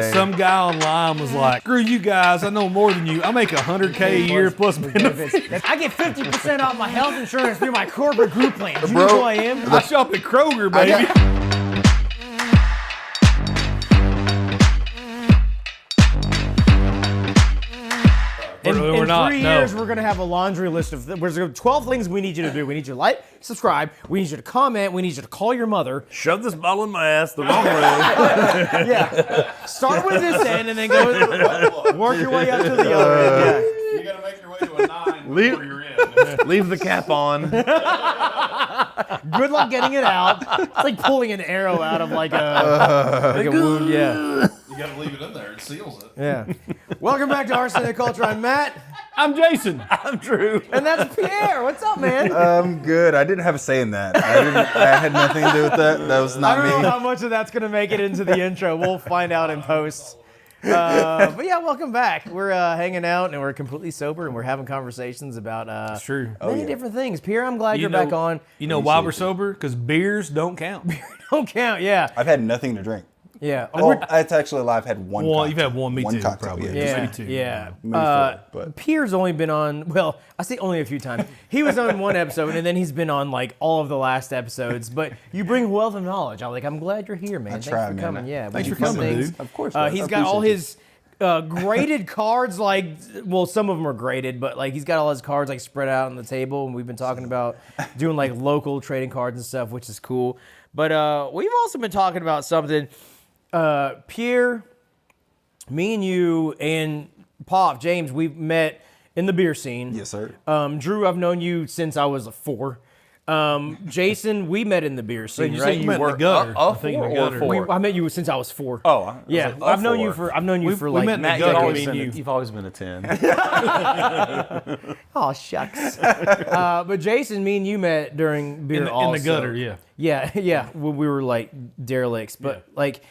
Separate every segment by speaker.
Speaker 1: Some guy online was like, screw you guys, I know more than you. I make $100K a year plus benefits.
Speaker 2: I get 50% off my health insurance through my corporate group plan. Do you know who I am?
Speaker 1: I shop at Kroger, baby.
Speaker 2: In 3 years, we're going to have a laundry list of there's 12 things we need you to do. We need you to like, subscribe. We need you to comment. We need you to call your mother.
Speaker 3: Shove this bottle in my ass the wrong way.
Speaker 2: Yeah. Start with this end and then go work your way up to the other end. Yeah.
Speaker 4: You got to make your way to a 9 before you're in.
Speaker 3: Leave the cap on.
Speaker 2: Good luck getting it out. It's like pulling an arrow out of like a wound. Yeah.
Speaker 4: You got to leave it in there. It seals it.
Speaker 2: Yeah. Welcome back to Arsenic Culture. I'm Matt.
Speaker 1: I'm Jason.
Speaker 3: I'm Drew.
Speaker 2: And that's Pierre. What's up, man?
Speaker 5: I'm good. I didn't have a say in that. I had nothing to do with that. That was not
Speaker 2: I
Speaker 5: me.
Speaker 2: don't know how much of that's going to make it into the intro. We'll find out in post. But yeah, welcome back. We're hanging out and we're completely sober and we're having conversations about
Speaker 1: It's true.
Speaker 2: many different things. Pierre, I'm glad you're back on.
Speaker 1: You know why we're sober? Because beers don't count.
Speaker 2: Don't count, yeah.
Speaker 5: I've had nothing to drink.
Speaker 2: Yeah.
Speaker 5: Oh, it's actually a lie. I've had one.
Speaker 1: Well, you've had one, me
Speaker 5: one
Speaker 1: too,
Speaker 5: cocktail,
Speaker 1: probably.
Speaker 5: Yeah.
Speaker 1: Maybe two.
Speaker 2: Yeah.
Speaker 5: Maybe four, but
Speaker 2: Pierre's only been on, well, I say only a few times. He was on one episode and then he's been on like all of the last episodes. But you bring wealth of knowledge. I'm glad you're here, man. Thanks
Speaker 5: try,
Speaker 2: for
Speaker 5: man.
Speaker 2: coming. Yeah.
Speaker 1: Thanks
Speaker 2: we
Speaker 1: for
Speaker 2: do fun
Speaker 1: coming,
Speaker 2: things.
Speaker 1: dude.
Speaker 5: of course.
Speaker 2: He's got all his graded cards, like, well, some of them are graded, but like he's got all his cards like spread out on the table, and we've been talking about doing like local trading cards and stuff, which is cool. But we've also been talking about something. Pierre, me and you and Pop, James, we've met in the beer scene.
Speaker 5: Yes, sir.
Speaker 2: Drew, I've known you since I was 4. Jason, we met in the beer scene,
Speaker 1: You
Speaker 2: right?
Speaker 1: said you met in the gutter.
Speaker 3: a
Speaker 1: I think in the
Speaker 3: four or
Speaker 1: gutter.
Speaker 3: four?
Speaker 2: I met you since I was 4.
Speaker 3: Oh, I was
Speaker 2: Yeah,
Speaker 3: like,
Speaker 2: I've known
Speaker 3: four.
Speaker 2: you for
Speaker 1: We
Speaker 2: like
Speaker 1: met in the
Speaker 3: Matt,
Speaker 1: gutter,
Speaker 3: you've
Speaker 1: me and you.
Speaker 3: you've always been a 10.
Speaker 2: Oh, shucks. But Jason, me and you met during beer
Speaker 1: In the gutter, yeah.
Speaker 2: Yeah, when we were like derelicts. But like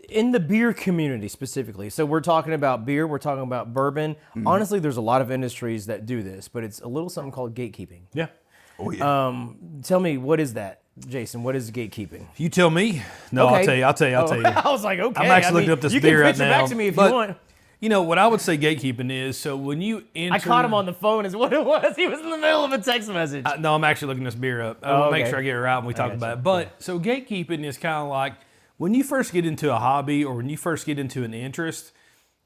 Speaker 2: in the beer community specifically. So we're talking about beer, we're talking about bourbon. Honestly, there's a lot of industries that do this, but it's a little something called gatekeeping.
Speaker 1: Yeah.
Speaker 5: Oh yeah.
Speaker 2: Tell me, what is that, Jason? What is gatekeeping?
Speaker 1: You tell me. No,
Speaker 2: Okay.
Speaker 1: I'll tell you.
Speaker 2: I was like, okay.
Speaker 1: I'm actually looking up this
Speaker 2: you
Speaker 1: beer
Speaker 2: can
Speaker 1: right
Speaker 2: pitch it
Speaker 1: now.
Speaker 2: back to me if
Speaker 1: but,
Speaker 2: you want.
Speaker 1: You know, what I would say gatekeeping is, so when you enter...
Speaker 2: I caught him on the phone is what it was. He was in the middle of a text message.
Speaker 1: No, I'm actually looking this beer up. I want to make
Speaker 2: okay.
Speaker 1: sure I get it right when we talk about it. But, so gatekeeping is kind of like, when you first get into a hobby or when you first get into an interest,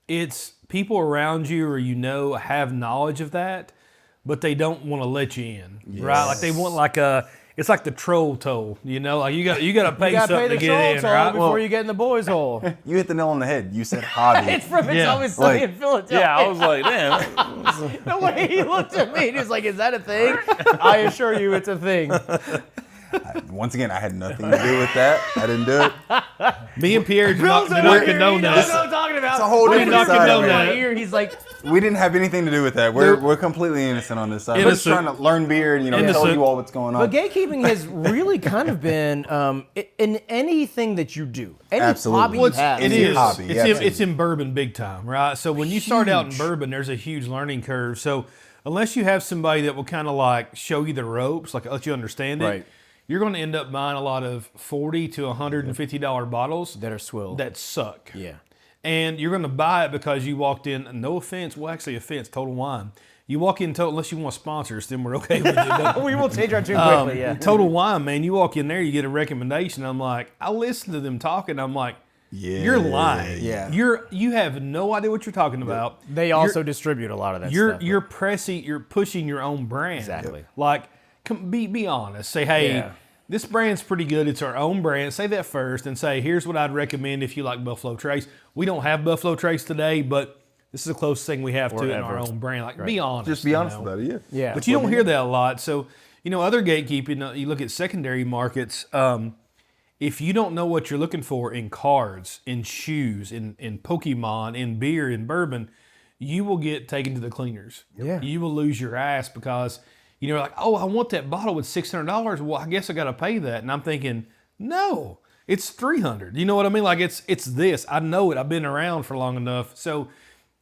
Speaker 1: it's people around you or you know have knowledge of that, but they don't want to let you in, right? Like they want like a... It's like the troll toll, you know? Like you got to pay
Speaker 2: you gotta
Speaker 1: something
Speaker 2: pay the
Speaker 1: to
Speaker 2: troll
Speaker 1: get in,
Speaker 2: toll
Speaker 1: right?
Speaker 2: before you get in the boys' hole.
Speaker 5: You hit the nail on the head. You said hobby.
Speaker 2: It's from It's
Speaker 1: Yeah.
Speaker 2: Always Sunny
Speaker 5: Like-
Speaker 2: in Philadelphia.
Speaker 3: Yeah, I was like, damn.
Speaker 2: The way he looked at me, he was like, "Is that a thing?" I assure you, it's a thing.
Speaker 5: Once again, I had nothing to do with that. I didn't do it.
Speaker 1: Me and Pierre do
Speaker 2: Bill's
Speaker 1: not
Speaker 2: over here,
Speaker 1: condone
Speaker 2: he knows
Speaker 1: that.
Speaker 2: what I'm talking about.
Speaker 5: It's a whole
Speaker 2: We're
Speaker 5: different
Speaker 2: not
Speaker 5: side of
Speaker 2: condoning
Speaker 5: it.
Speaker 2: my ear. He's like,
Speaker 5: We didn't have anything to do with that. We're completely innocent on this side. We're just
Speaker 1: Innocent.
Speaker 5: trying to learn beer and tell
Speaker 1: Innocent.
Speaker 5: you all what's going on.
Speaker 2: but gatekeeping has really kind of been in anything that you do, any
Speaker 5: Absolutely.
Speaker 2: hobby
Speaker 5: Well,
Speaker 2: you have.
Speaker 1: It
Speaker 5: It's your
Speaker 1: is.
Speaker 5: hobby,
Speaker 1: It's,
Speaker 5: yeah,
Speaker 1: in, it's in bourbon big time, right? So when you start out in bourbon, there's a huge learning curve. So unless you have somebody that will kind of like show you the ropes, like let you understand it,
Speaker 2: Right.
Speaker 1: you're going to end up buying a lot of $40 to $150 bottles
Speaker 2: that are swilled.
Speaker 1: that suck.
Speaker 2: Yeah.
Speaker 1: And you're going to buy it because you walked in, no offense, well actually offense, Total Wine. You walk in, unless you want sponsors, then we're okay with it. But,
Speaker 2: We will change our tune quickly. Yeah.
Speaker 1: Total Wine, man, you walk in there, you get a recommendation. I'm like, I listen to them talking. I'm like,
Speaker 5: Yeah.
Speaker 1: you're lying.
Speaker 2: Yeah.
Speaker 1: You have no idea what you're talking about.
Speaker 2: They also distribute a lot of that stuff.
Speaker 1: You're pushing your own brand.
Speaker 2: Exactly.
Speaker 1: Like, be honest. Say, hey,
Speaker 2: Yeah.
Speaker 1: this brand's pretty good. It's our own brand. Say that first and say, here's what I'd recommend if you like Buffalo Trace. We don't have Buffalo Trace today, but this is the closest thing we have to it in our
Speaker 2: ever.
Speaker 1: own brand. Like, be honest.
Speaker 5: Just be honest
Speaker 1: you know?
Speaker 5: about it. Yeah.
Speaker 2: Yeah.
Speaker 1: But you don't hear that a lot. So, other gatekeeping, you look at secondary markets, if you don't know what you're looking for in cards, in shoes, in Pokemon, in beer, in bourbon, you will get taken to the cleaners.
Speaker 2: Yeah.
Speaker 1: You will lose your ass because, you're like, oh, I want that bottle with $600. Well, I guess I got to pay that. And I'm thinking, no, it's $300. You know what I mean? Like it's this. I know it. I've been around for long enough. So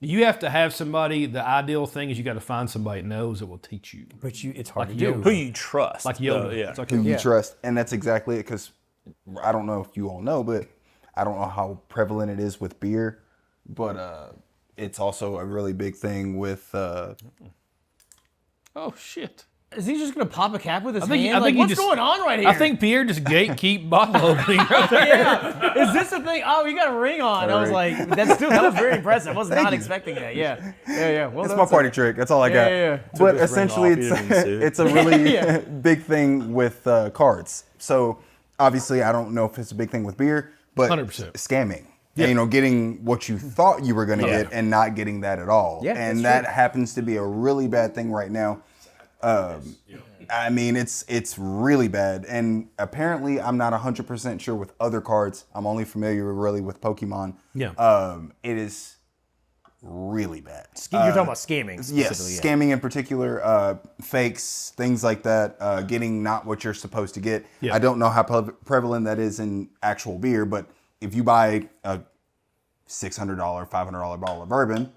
Speaker 1: you have to have somebody. The ideal thing is you got to find somebody that knows that will teach you.
Speaker 2: But it's hard to
Speaker 1: yoga.
Speaker 2: do.
Speaker 3: Who you trust.
Speaker 1: Like yoga.
Speaker 3: Yeah.
Speaker 1: It's like
Speaker 5: Who you
Speaker 2: Yeah.
Speaker 5: trust, and that's exactly it. Because I don't know if you all know, but I don't know how prevalent it is with beer, but it's also a really big thing with.
Speaker 1: Oh shit!
Speaker 2: Is he just gonna pop a cap with his
Speaker 1: I
Speaker 2: hand?
Speaker 1: think
Speaker 2: What's going on right here?
Speaker 1: I think Pierre just gatekeep bottle opening right there.
Speaker 2: Yeah. Is this a thing? Oh, you got a ring on. I was like, that was very impressive. I was not expecting that. Yeah. Well,
Speaker 5: It's my party trick. That's all I got.
Speaker 2: yeah.
Speaker 5: But
Speaker 3: his ring
Speaker 5: essentially,
Speaker 3: off, he didn't even see it.
Speaker 5: it's a really big thing with cards. So obviously, I don't know if it's a big thing with beer, but
Speaker 1: 100%.
Speaker 5: scamming. Yeah. Getting what you thought you were going to get and not getting that at all.
Speaker 2: Yeah,
Speaker 5: and
Speaker 2: that's
Speaker 5: that happens to be a really bad thing right now. I mean, it's really bad. And apparently, I'm not 100% sure with other cards. I'm only familiar really with Pokemon.
Speaker 1: Yeah.
Speaker 5: It is really bad.
Speaker 2: You're talking about scamming
Speaker 5: Yes,
Speaker 2: specifically.
Speaker 5: scamming in particular, fakes, things like that, getting not what you're supposed to get.
Speaker 1: Yeah.
Speaker 5: I don't know how prevalent that is in actual beer, but if you buy a $600, $500 bottle of bourbon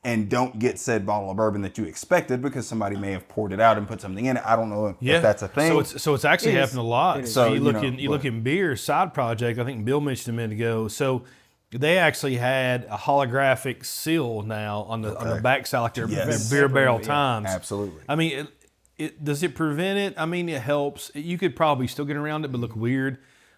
Speaker 5: and don't get said bottle of bourbon that you expected because somebody may have poured it out and put something in it, I don't know if that's a thing.
Speaker 1: So it's actually
Speaker 2: It is.
Speaker 1: happened a lot.
Speaker 2: It is.
Speaker 1: So
Speaker 5: So,
Speaker 1: you
Speaker 5: you
Speaker 1: look in beer side project. I think Bill mentioned a minute ago. So they actually had a holographic seal now on the back side, like their
Speaker 5: Yes.
Speaker 1: beer barrel times.
Speaker 5: Absolutely.
Speaker 1: I mean, does it prevent it? I mean, it helps. You could probably still get around it, but look weird.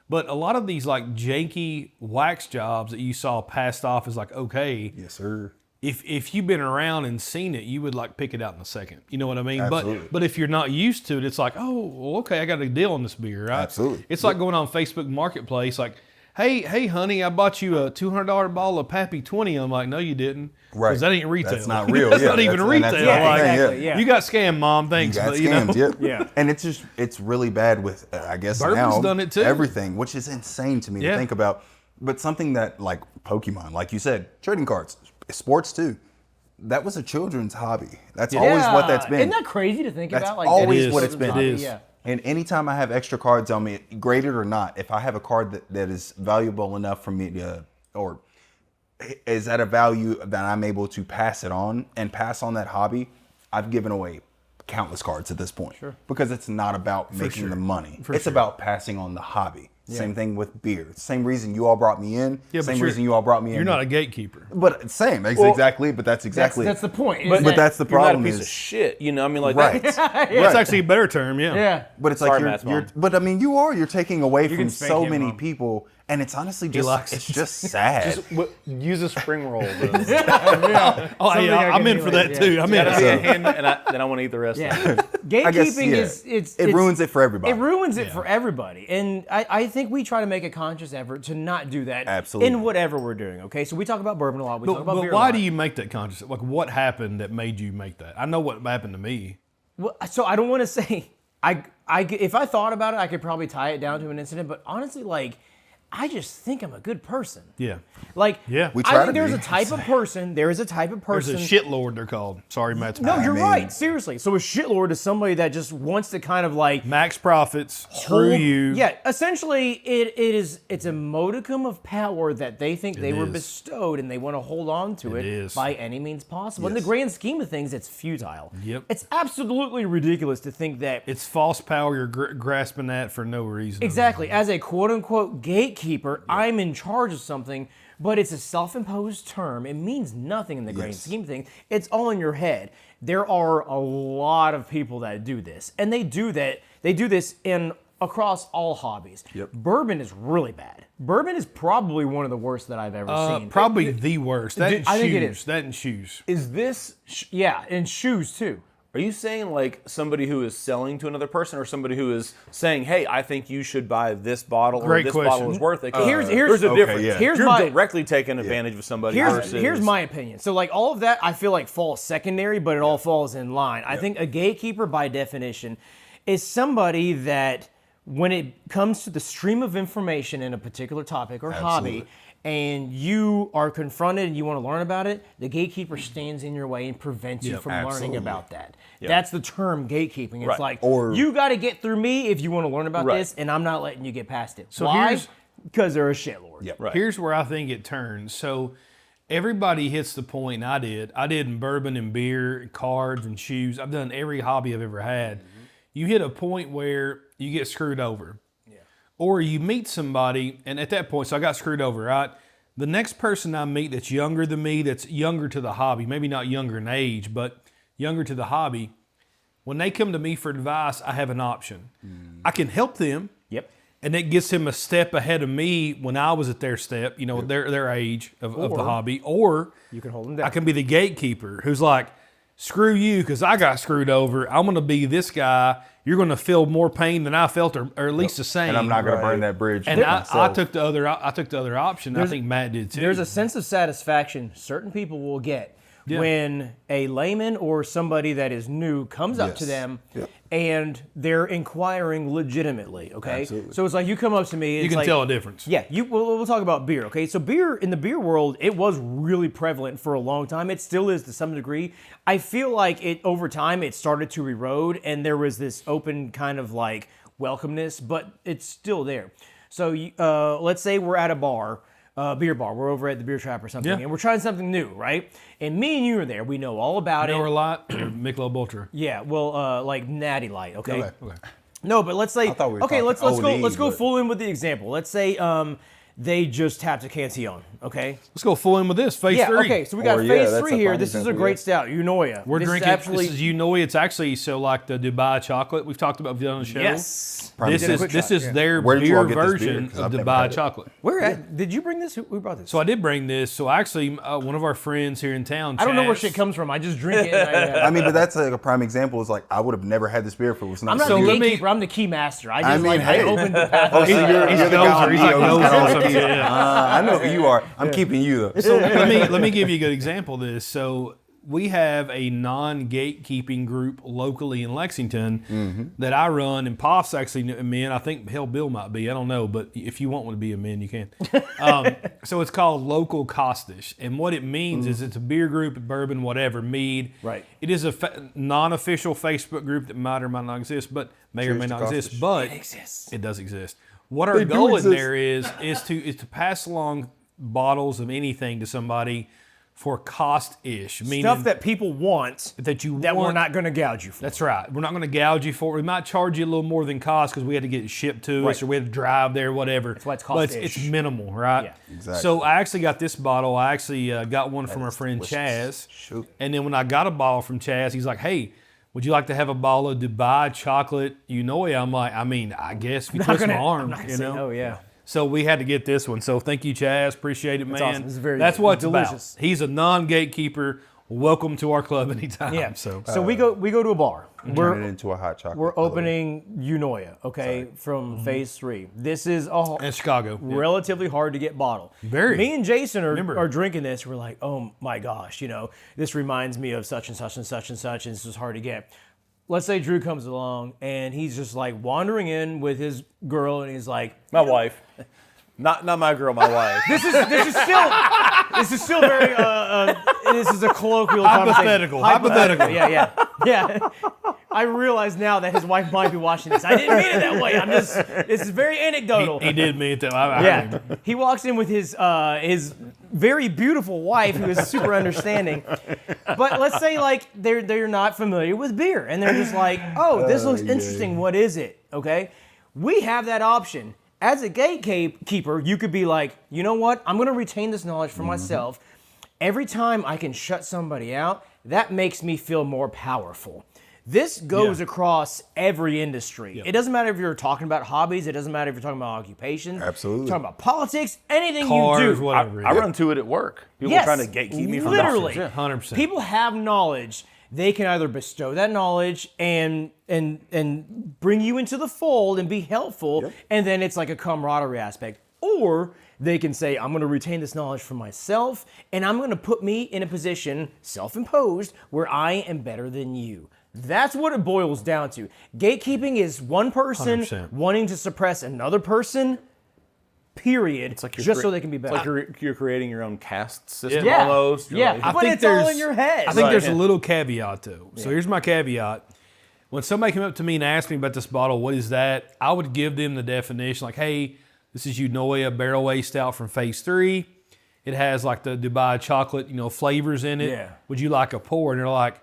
Speaker 1: But a lot of these like janky wax jobs that you saw passed off as like okay.
Speaker 5: Yes, sir.
Speaker 1: If you've been around and seen it, you would like pick it out in a second. You know what I mean?
Speaker 5: Absolutely.
Speaker 1: But if you're not used to it, it's like, oh, well, okay, I got a deal on this beer, right?
Speaker 5: Absolutely.
Speaker 1: It's like going on Facebook Marketplace, like, hey, honey, I bought you a $200 bottle of Pappy 20. I'm like, no, you didn't,
Speaker 5: Right.
Speaker 1: because that ain't retail.
Speaker 5: That's not real.
Speaker 1: That's
Speaker 5: Yeah,
Speaker 1: not even
Speaker 5: and
Speaker 1: retail.
Speaker 5: that's
Speaker 2: Yeah,
Speaker 1: Like,
Speaker 2: exactly. Yeah.
Speaker 1: You got scammed, mom. Thanks,
Speaker 5: You got
Speaker 1: but you know.
Speaker 5: scammed, yep.
Speaker 2: Yeah.
Speaker 5: And it's really bad with, I guess
Speaker 1: Bourbon's
Speaker 5: now,
Speaker 1: done it too.
Speaker 5: everything, which is insane to me
Speaker 1: Yeah.
Speaker 5: to think about. But something that, like Pokemon, like you said, trading cards, sports too, that was a children's hobby. That's always what that's been.
Speaker 2: Isn't that crazy to think
Speaker 5: That's
Speaker 2: about? Like,
Speaker 5: always
Speaker 1: It is.
Speaker 5: what it's been.
Speaker 1: It is.
Speaker 2: Yeah.
Speaker 5: And anytime I have extra cards on me, graded or not, if I have a card that is valuable enough for me to, or is at a value that I'm able to pass it on and pass on that hobby, I've given away countless cards at this point. Sure. Because it's not about making the money. It's about passing on the hobby. Same thing with beer. Same reason you all brought me in.
Speaker 1: Yeah, but
Speaker 5: same
Speaker 1: you're-
Speaker 5: reason you all brought me in.
Speaker 1: You're not a gatekeeper.
Speaker 5: But same, exactly. But that's exactly.
Speaker 2: That's the point.
Speaker 3: But,
Speaker 5: But that's the
Speaker 3: you're not a
Speaker 5: problem
Speaker 3: piece
Speaker 5: is
Speaker 3: of shit. You know, I mean, like
Speaker 5: right.
Speaker 1: That's
Speaker 5: Right.
Speaker 1: actually a better term, yeah.
Speaker 2: Yeah.
Speaker 5: But it's
Speaker 3: Sorry,
Speaker 5: like
Speaker 3: Matt's
Speaker 5: you're
Speaker 3: mom.
Speaker 5: but I mean, you're taking away from
Speaker 2: can spank
Speaker 5: so
Speaker 2: him,
Speaker 5: many
Speaker 2: Mom.
Speaker 5: people, and it's honestly
Speaker 1: likes
Speaker 5: just
Speaker 1: it.
Speaker 5: just sad.
Speaker 3: use a spring roll.
Speaker 1: Oh,
Speaker 2: Something
Speaker 1: yeah,
Speaker 2: I
Speaker 1: I'm
Speaker 2: can
Speaker 1: in for that
Speaker 2: emulate,
Speaker 1: too. I'm in.
Speaker 3: Gotta be a hand, and then I want to eat the rest.
Speaker 2: Yeah.
Speaker 3: Of it.
Speaker 2: Gatekeeping
Speaker 5: guess,
Speaker 2: it
Speaker 5: ruins it for everybody.
Speaker 2: It ruins it for everybody. And I think we try to make a conscious effort to not do that
Speaker 5: Absolutely.
Speaker 2: in whatever we're doing. Okay. So we talk about bourbon a lot. We talk about
Speaker 1: But
Speaker 2: beer a
Speaker 1: why
Speaker 2: lot.
Speaker 1: do you make that conscious? Like, what happened that made you make that? I know what happened to me.
Speaker 2: Well, so I don't want to say if I thought about it, I could probably tie it down to an incident. But honestly, like, I just think I'm a good person.
Speaker 1: Yeah.
Speaker 2: Like,
Speaker 1: Yeah. We
Speaker 2: I
Speaker 5: try
Speaker 2: think
Speaker 5: to
Speaker 2: there's
Speaker 5: be.
Speaker 2: a type of person. There is a type of
Speaker 1: There's
Speaker 2: person.
Speaker 1: a shitlord, they're called. Sorry, Matt's
Speaker 2: No,
Speaker 1: mad.
Speaker 2: you're
Speaker 5: mean-
Speaker 2: right. Seriously. So a shitlord is somebody that just wants to kind of like
Speaker 1: Max profits, screw
Speaker 2: hold-
Speaker 1: you.
Speaker 2: Yeah, essentially, it's a modicum of power that they think they were
Speaker 1: is.
Speaker 2: bestowed, and they want to hold on to it
Speaker 1: is.
Speaker 2: by any means possible. In the
Speaker 5: Yes.
Speaker 2: grand scheme of things, it's futile.
Speaker 1: Yep.
Speaker 2: It's absolutely ridiculous to think that.
Speaker 1: It's false power you're grasping at for no reason.
Speaker 2: Exactly. As a quote unquote gatekeeper, I'm in charge of something, but it's a self imposed term. It means nothing in the grand scheme of things. It's all in your head. There are a lot of people that do this, and they do this across all hobbies.
Speaker 5: Yep.
Speaker 2: Bourbon is really bad. Bourbon is probably one of the worst that I've ever seen.
Speaker 1: Probably the worst. That and
Speaker 2: I
Speaker 1: shoes.
Speaker 2: think it is.
Speaker 1: That and shoes.
Speaker 3: Is this?
Speaker 2: Yeah, and shoes too.
Speaker 3: Are you saying like somebody who is selling to another person, or somebody who is saying, "Hey, I think you should buy this bottle,
Speaker 1: Great
Speaker 3: or this
Speaker 1: question.
Speaker 3: bottle is worth it"? 'Cause
Speaker 2: Here's
Speaker 3: there's a
Speaker 5: okay,
Speaker 3: difference.
Speaker 5: yeah.
Speaker 2: Here's
Speaker 3: You're
Speaker 2: my-
Speaker 3: directly taking advantage of somebody versus.
Speaker 2: Here's my opinion. So like all of that I feel like falls secondary, but it all falls in line. I think a gatekeeper by definition is somebody that when it comes to the stream of information in a particular topic or hobby, and you are confronted and you want to learn about it, the gatekeeper stands in your way and prevents you from learning
Speaker 5: absolutely.
Speaker 2: about that. That's the term gatekeeping. It's
Speaker 3: Right.
Speaker 2: like,
Speaker 5: Or-
Speaker 2: you got to get through me if you want to learn about
Speaker 3: Right.
Speaker 2: this, and I'm not letting you get past it.
Speaker 1: So
Speaker 2: Why?
Speaker 1: here's-
Speaker 2: Because they're a shitlord.
Speaker 5: Yep.
Speaker 3: Right.
Speaker 1: Here's where I think it turns. So everybody hits the point I did. I did in bourbon and beer, and cards and shoes. I've done every hobby I've ever had. You hit a point where you get screwed over. Or you meet somebody, and at that point, so I got screwed over, right? The next person I meet that's younger than me, that's younger to the hobby, maybe not younger in age, but younger to the hobby, when they come to me for advice, I have an option. I can help them.
Speaker 2: Yep.
Speaker 1: And it gets him a step ahead of me when I was at their step, their age of the hobby. Or
Speaker 2: you can hold them down.
Speaker 1: I can be the gatekeeper who's like, screw you because I got screwed over. I'm going to be this guy. You're going to feel more pain than I felt, or at least the same.
Speaker 5: And I'm not going to burn that bridge.
Speaker 1: And I took the other option. I think Matt did too.
Speaker 2: There's a sense of satisfaction certain people will get when a layman or somebody that is new comes up to them and they're inquiring legitimately, okay?
Speaker 5: Absolutely.
Speaker 2: So it's like you come up to me.
Speaker 1: You can tell a difference.
Speaker 2: Yeah, we'll talk about beer, okay? So beer, in the beer world, it was really prevalent for a long time. It still is to some degree. I feel like over time it started to erode and there was this open kind of like welcomeness, but it's still there. So let's say we're at a bar, beer bar. We're over at the Beer Trap or something, and we're trying something new, right? And me and you are there. We know all about it.
Speaker 1: Miller Lite or Michelob Ultra?
Speaker 2: Yeah, well, like Natty Light, okay?
Speaker 1: Okay.
Speaker 2: No, but let's say,
Speaker 5: thought we were
Speaker 2: okay, let's
Speaker 5: talking
Speaker 2: go
Speaker 5: OD,
Speaker 2: let's go
Speaker 5: but-
Speaker 2: full in with the example. Let's say they just tapped a Cantillon, okay?
Speaker 1: Let's go full in with this. Phase 3.
Speaker 2: Okay, so we got
Speaker 5: Or,
Speaker 2: phase
Speaker 5: that's
Speaker 2: 3
Speaker 5: a
Speaker 2: here.
Speaker 5: fine
Speaker 2: This is a
Speaker 5: example,
Speaker 2: great stout, Unoya.
Speaker 1: We're
Speaker 2: This is
Speaker 1: drinking.
Speaker 2: actually,
Speaker 1: This is Unoya. It's actually like the Dubai chocolate we've talked about. We've done on the show.
Speaker 2: yes.
Speaker 1: This is their
Speaker 5: Where did you all
Speaker 1: beer
Speaker 5: get this beer?
Speaker 1: version
Speaker 5: 'Cause
Speaker 1: of
Speaker 5: I've never
Speaker 1: Dubai
Speaker 5: had it.
Speaker 1: chocolate.
Speaker 2: Where at? Did you bring this? Who brought this?
Speaker 1: So I did bring this. So actually, one of our friends here in town,
Speaker 2: I don't know where
Speaker 1: Chaz-
Speaker 2: shit comes from. I just drink it. And
Speaker 5: I mean, but that's like a prime example. Is like I would have never had this beer if it was not.
Speaker 2: I'm not
Speaker 1: So
Speaker 2: the
Speaker 1: let me-
Speaker 2: gatekeeper. I'm the key master. I just
Speaker 5: I mean,
Speaker 2: I
Speaker 5: hey.
Speaker 2: opened the path.
Speaker 5: Oh, so you're
Speaker 1: He's
Speaker 5: the
Speaker 1: gozer.
Speaker 5: guy.
Speaker 1: He's like
Speaker 5: He's
Speaker 1: gozer
Speaker 5: got
Speaker 1: or
Speaker 5: all the
Speaker 1: something,
Speaker 5: keys.
Speaker 1: yeah.
Speaker 5: I know who you are. I'm keeping you though.
Speaker 1: So let me give you a good example of this. So we have a non-gatekeeping group locally in Lexington that I run, and Poff's actually a man. I think hell Bill might be. I don't know, but if you want one to be a man, you can. So it's called Local Costish, and what it means is it's a beer group, bourbon, whatever, mead.
Speaker 2: Right.
Speaker 1: It is a non-official Facebook group that might or might not exist, but may or
Speaker 5: Cheers
Speaker 1: may
Speaker 5: to
Speaker 1: not exist.
Speaker 5: Costish.
Speaker 1: But
Speaker 2: It exists.
Speaker 1: it does exist. What our
Speaker 5: They do
Speaker 1: goal in
Speaker 5: exist.
Speaker 1: there is to pass along bottles of anything to somebody for cost-ish, meaning
Speaker 2: Stuff that people want
Speaker 1: that you
Speaker 2: that
Speaker 1: want.
Speaker 2: we're not going to gouge you for.
Speaker 1: That's right. We're not going to gouge you for it. We might charge you a little more than cost because we had to get it shipped to us or we had to drive there, whatever. That's
Speaker 2: why it's
Speaker 1: But
Speaker 2: cost-ish.
Speaker 1: it's minimal, right?
Speaker 2: Yeah.
Speaker 5: Exactly.
Speaker 1: So I actually got this bottle. I actually got one from our friend
Speaker 5: delicious.
Speaker 1: Chaz.
Speaker 5: Shoot.
Speaker 1: And then when I got a bottle from Chaz, he's like, hey, would you like to have a bottle of Dubai chocolate Unoya? I'm like, I guess if you twist my arm,
Speaker 2: I'm not gonna say no, yeah.
Speaker 1: So we had to get this one. So thank you, Chaz. Appreciate it, man.
Speaker 2: awesome. This is very
Speaker 1: That's what it's
Speaker 2: delicious.
Speaker 1: about. He's a non-gatekeeper. Welcome to our club anytime.
Speaker 2: Yeah.
Speaker 1: So
Speaker 2: we go to a bar.
Speaker 5: Turn it into a hot chocolate.
Speaker 2: We're
Speaker 5: by the way.
Speaker 2: opening Unoya, okay, from phase 3. This is a
Speaker 1: in Chicago. Yeah.
Speaker 2: relatively hard to get bottle.
Speaker 1: Very.
Speaker 2: Me and Jason
Speaker 1: Remember.
Speaker 2: are drinking this. We're like, oh my gosh, this reminds me of such and such and such and such, and this is hard to get. Let's say Drew comes along and he's just like wandering in with his girl, and he's like,
Speaker 3: My wife. Not my girl, my wife.
Speaker 2: this is still very this is a colloquial
Speaker 1: Hypothetical.
Speaker 2: conversation.
Speaker 1: Hypothetical.
Speaker 2: Yeah. I realize now that his wife might be watching this. I didn't mean it that way. This is very anecdotal.
Speaker 1: He did mean it that. I heard him.
Speaker 2: Yeah, he walks in with his very beautiful wife who is super understanding. But let's say like they're not familiar with beer and they're just like, oh, this looks interesting. What is it? Okay, we have that option. As a gatekeeper, you could be like, you know what? I'm going to retain this knowledge for myself. Every time I can shut somebody out, that makes me feel more powerful. This goes across every industry. It doesn't matter if you're talking about hobbies. It doesn't matter if you're talking about occupations.
Speaker 5: Absolutely.
Speaker 2: Talking about politics. Anything
Speaker 1: Cars,
Speaker 2: you do.
Speaker 1: whatever.
Speaker 3: I run to it at work. People
Speaker 2: Yes,
Speaker 3: trying to gatekeep me from
Speaker 2: literally.
Speaker 3: doctors. Yeah.
Speaker 1: 100%.
Speaker 2: People have knowledge. They can either bestow that knowledge and bring you into the fold and be helpful, and then it's like a camaraderie aspect. Or they can say, I'm going to retain this knowledge for myself, and I'm going to put me in a position, self-imposed, where I am better than you. That's what it boils down to. Gatekeeping is one person
Speaker 1: 100%.
Speaker 2: wanting to suppress another person, period,
Speaker 3: It's like you're
Speaker 2: just so they can be better.
Speaker 3: It's like you're creating your own caste system
Speaker 2: Yeah.
Speaker 3: almost. You're
Speaker 2: Yeah.
Speaker 3: like-
Speaker 1: I
Speaker 2: But
Speaker 1: think
Speaker 2: it's all
Speaker 1: there's-
Speaker 2: in your head.
Speaker 1: I think
Speaker 3: Right.
Speaker 1: there's a little caveat though. So here's my caveat. When somebody came up to me and asked me about this bottle, what is that? I would give them the definition, like, hey, this is Unoya barrel aged stout from Phase 3. It has like the Dubai chocolate, flavors in it.
Speaker 2: Yeah.
Speaker 1: Would you like a pour? And they're like,